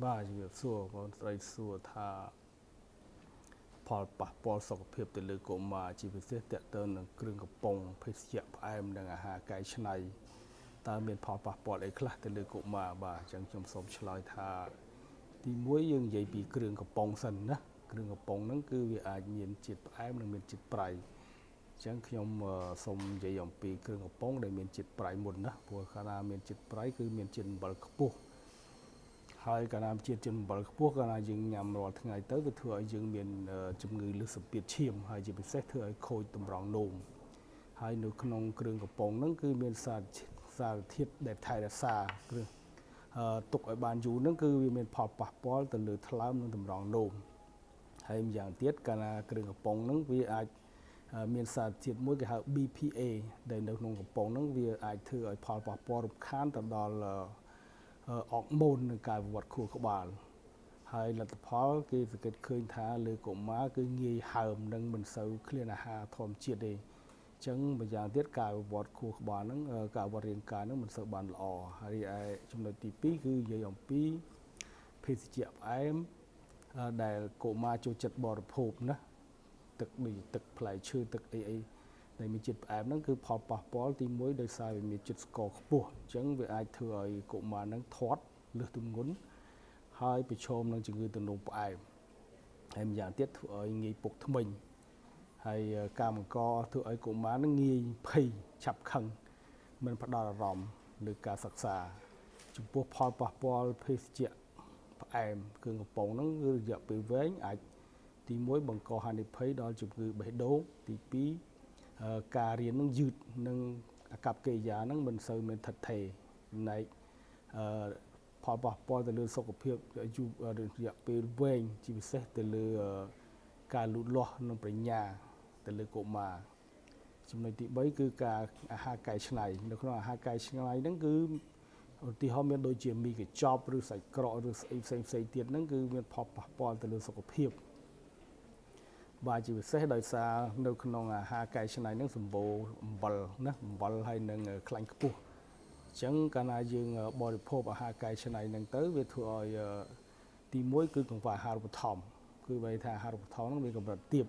បាទជំរាបសួរបងស្រីសួរថាផលប៉ះពាល់សុខភាពទៅលើកុមារជាពិសេសទាក់ទងនឹងគ្រឿងកំប៉ុងភេសជ្ជៈផ្អែមនិងអាហារកែច្នៃតើមានផលប៉ះពាល់អីខ្លះទៅលើកុមារបាទអញ្ចឹងខ្ញុំសូមឆ្លើយថាទីមួយយើងនិយាយពីគ្រឿងកំប៉ុងសិនណាគ្រឿងកំប៉ុងហ្នឹងគឺវាអាចមានជាតិផ្អែមនិងមានជាតិប្រៃអញ្ចឹងខ្ញុំសូមនិយាយអំពីគ្រឿងកំប៉ុងដែលមានជាតិប្រៃមុនណាព្រោះកាលណាមានជាតិប្រៃគឺមានជាតិអំបិលខ្ពស់ហើយកាលណាជាតិអំបិលខ្ពស់កាលណាយើងញ៉ាំរាល់ថ្ងៃទៅវាធ្វើឲ្យយើងមានជំងឺលើសសម្ពាធឈាមហើយជាពិសេសធ្វើឲ្យខូចតម្រងនោមហើយនៅក្នុងគ្រឿងកំប៉ុងហ្នឹងគឺមានសារធាតុដែលថែរក្សាគ្រឿងទុកឲ្យបានយូរហ្នឹងគឺវាមានផលប៉ះពាល់ទៅលើថ្លើមនិងតម្រងនោមហើយម្យ៉ាងទៀតកាលណាគ្រឿងកំប៉ុងហ្នឹងវាអាចមានសារធាតុមួយគេហៅ BPA ដែលនៅក្នុងកំប៉ុងហ្នឹងវាអាចធ្វើឲ្យផលប៉ះពាល់រំខានទៅដល់អរម៉ូននៃការវិវត្តខួរក្បាលហើយលទ្ធផលគេសង្កេតឃើញថាលើកុមារគឺងាយហើមនិងមិនសូវឃ្លានអាហារធម្មជាតិទេអញ្ចឹងម្យ៉ាងទៀតការវិវត្តខួរក្បាលហ្នឹងការវិវត្តរាងកាយហ្នឹងមិនសូវបានល្អហើយឯចំណុចទី2គឺនិយាយអំពីភេសជ្ជៈផ្អែមដែលកុមារចូលចិត្តបរិភោគណាទឹកដូចទឹកផ្លែឈើទឹកអីដែលមានជាតិផ្អែមហ្នឹងគឺផលប៉ះពាល់ទី1ដោយសារវាមានជាតិស្ករខ្ពស់អញ្ចឹងវាអាចធ្វើឲ្យកុមារហ្នឹងធាត់លើសទម្ងន់ហើយប្រឈមនឹងជំងឺទឹកនោមផ្អែមហើយម្យ៉ាងទៀតធ្វើឲ្យងាយពុកធ្មេញហើយកម្មករធ្វើឲ្យកុមារហ្នឹងងាយភ័យឆាប់ខឹងមិនផ្ដោតអារម្មណ៍លើការសិក្សាចំពោះផលប៉ះពាល់ភេសជ្ជៈផ្អែមគ្រឿងកំប៉ុងហ្នឹងគឺរយៈពេលវែងអាចទី1បង្កហានិភ័យដល់ជំងឺបេះដូងទី2ការរៀននឹងយឺតនិងអាកប្បកិរិយានឹងមិនសូវមានថិតថេរចំណែកផលប៉ះពាល់ទៅលើសុខភាពរយៈពេលវែងជាពិសេសទៅលើការលូតលាស់និងប្រាជ្ញាទៅលើកុមារចំណុចទី3គឺការអាហារកែច្នៃនៅក្នុងអាហារកែច្នៃហ្នឹងគឺឧទាហរណ៍មានដូចជាមីកញ្ចប់ឬសាច់ក្រកឬស្អីផ្សេងទៀតហ្នឹងគឺមានផលប៉ះពាល់ទៅលើសុខភាពបាទជាពិសេសដោយសារនៅក្នុងអាហារកែច្នៃហ្នឹងសម្បូរអំបិលណាអំបិលហើយនិងខ្លាញ់ខ្ពស់អញ្ចឹងកាលណាយើងបរិភោគអាហារកែច្នៃហ្នឹងទៅវាធ្វើឲ្យទី1គឺកង្វះអាហារូបត្ថម្ភគឺបើថាអាហារូបត្ថម្ភហ្នឹងវាកម្រិតទាប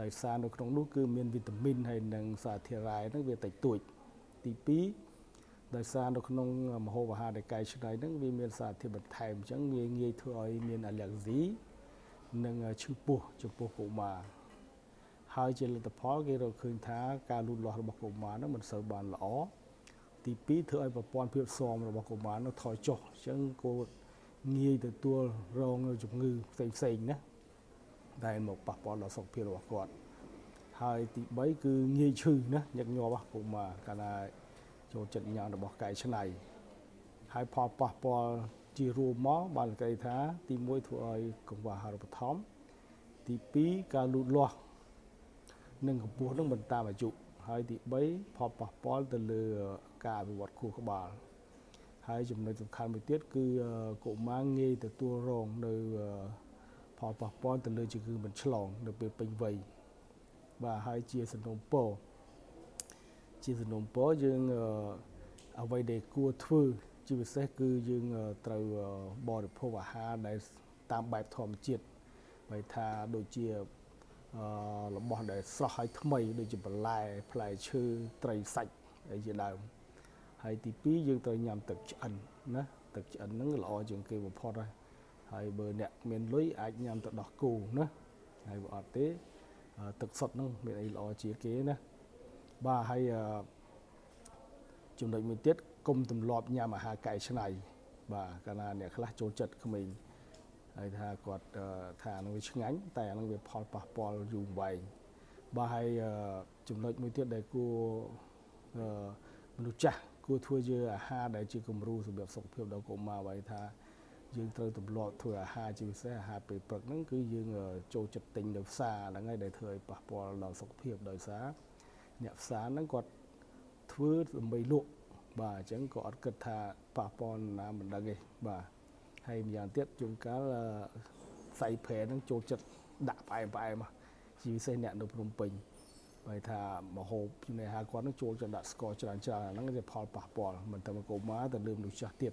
ដោយសារនៅក្នុងនោះគឺមានវីតាមីនហើយនិងសារធាតុរ៉ែហ្នឹងវាតិចតួចទី2ដោយសារនៅក្នុងម្ហូបអាហារដែលកែច្នៃហ្នឹងវាមានសារធាតុបន្ថែមអញ្ចឹងវាងាយធ្វើឲ្យមានអាឡែហ្ស៊ីនិងឈឺពោះចំពោះកុមារហើយជាលទ្ធផលគេរកឃើញថាការលូតលាស់របស់កុមារហ្នឹងមិនសូវបានល្អទី2ធ្វើឲ្យប្រព័ន្ធភាពស៊ាំរបស់កុមារនោះថយចុះអញ្ចឹងគួរងាយទទួលរងជំងឺផ្សេងណាដែលមកប៉ះពាល់ដល់សុខភាពរបស់គាត់ហើយទី3គឺងាយឈឺណាញឹកញាប់កុមារកាលណាចូលចិត្តញ៉ាំរបស់កែច្នៃហើយផលប៉ះពាល់ជារួមមកបានគេថាទី1ធ្វើឲ្យកង្វះអាហារូបត្ថម្ភទី2ការលូតលាស់និងកម្ពស់នឹងមិនតាមអាយុហើយទី3ផលប៉ះពាល់ទៅលើការអភិវឌ្ឍខួរក្បាលហើយចំណុចសំខាន់មួយទៀតគឺកុមារងាយទទួលរងនៅផលប៉ះពាល់ទៅលើជំងឺមិនឆ្លងនៅពេលពេញវ័យបាទហើយជាសំណូមពរយើងអ្វីដែលគួរធ្វើជាពិសេសគឺយើងត្រូវបរិភោគអាហារដែលតាមបែបធម្មជាតិបើថាដូចជារបស់ដែលស្រស់ហើយថ្មីដូចជាបន្លែផ្លែឈើត្រីសាច់អីជាដើមហើយទី2យើងត្រូវញ៉ាំទឹកឆ្អិនណាទឹកឆ្អិនហ្នឹងល្អជាងគេបំផុតហើយបើអ្នកមានលុយអាចញ៉ាំទឹកដោះគោណាហើយបើអត់ទេទឹកសុទ្ធហ្នឹងមានអីល្អជាងគេណាបាទហើយចំណុចមួយទៀតកុំទម្លាប់ញ៉ាំអាហារកែច្នៃបាទកាលណាអ្នកខ្លះចូលចិត្តក្មេងហើយថាគាត់ថានឹងវាឆ្ងាញ់តែអានឹងវាផលប៉ះពាល់យូរវែងបាទហើយចំណុចមួយទៀតដែលគួរមនុស្សចាស់គួរធ្វើជាអាហារដែលជាគំរូសម្រាប់សុខភាពដល់កុមារបើថាយើងត្រូវទម្លាប់ធ្វើអាហារជាពិសេសអាហារពេលព្រឹកហ្នឹងគឺយើងចូលចិត្តទិញនៅផ្សារហ្នឹងហើយដែលធ្វើឲ្យប៉ះពាល់ដល់សុខភាពដោយសារអ្នកផ្សារហ្នឹងគាត់ធ្វើដើម្បីលក់បាទអញ្ចឹងក៏អត់គិតថាប៉ះពាល់ណាមិនដឹងទេបាទហើយម្យ៉ាងទៀតជួនកាលផ្សៃប្រែហ្នឹងចូលចិត្តដាក់ផ្អែមជាពិសេសអ្នកនៅភ្នំពេញបើថាមហូបជំនាញអាហារគាត់នឹងចូលចិត្តដាក់ស្ករច្រើនអាហ្នឹងវាផលប៉ះពាល់មិនតែកុមារតែលើមនុស្សចាស់ទៀត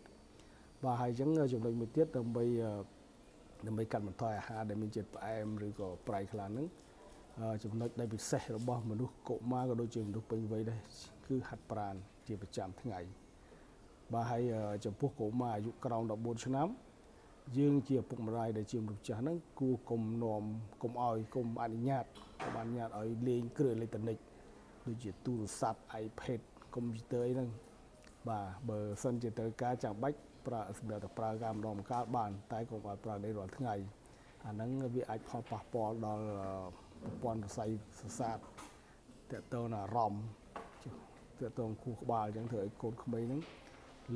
បាទហើយអញ្ចឹងចំណុចមួយទៀតដើម្បីកាត់បន្ថយអាហារដែលមានជាតិផ្អែមឬក៏ប្រៃខ្លាំងហ្នឹងចំណុចដែលពិសេសរបស់មនុស្សកុមារក៏ដូចជាមនុស្សពេញវ័យដែរគឺហាត់ប្រាណជាប្រចាំថ្ងៃបាទហើយចំពោះកុមារអាយុក្រោម14ឆ្នាំយើងជាឪពុកម្ដាយដែលជាមនុស្សចាស់ហ្នឹងគួរកុំអនុញ្ញាតឲ្យលេងគ្រឿងអេឡិចត្រូនិកដូចជាទូរស័ព្ទ iPad កុំព្យូទ័រអីហ្នឹងបាទបើសិនជាត្រូវការចាំបាច់សម្រាប់តែប្រើការម្ដងម្កាលបានតែកុំឲ្យប្រើលេងរាល់ថ្ងៃអាហ្នឹងវាអាចផលប៉ះពាល់ដល់ប្រព័ន្ធសរសៃប្រសាទតើតើអារម្មណ៍តើតើខួរក្បាលអញ្ចឹងធ្វើឲ្យកូនក្មេងហ្នឹង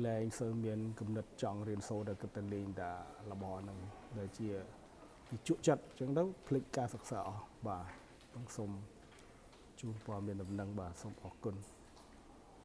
លែងសូវមានគំនិតចង់រៀនសូត្រតែលេងតែរបស់ហ្នឹងដែលជាជក់ចិត្តអញ្ចឹងទៅភ្លេចការសិក្សាអស់បាទសូមជូនព័ត៌មានដំណឹងបាទសូមអរគុណ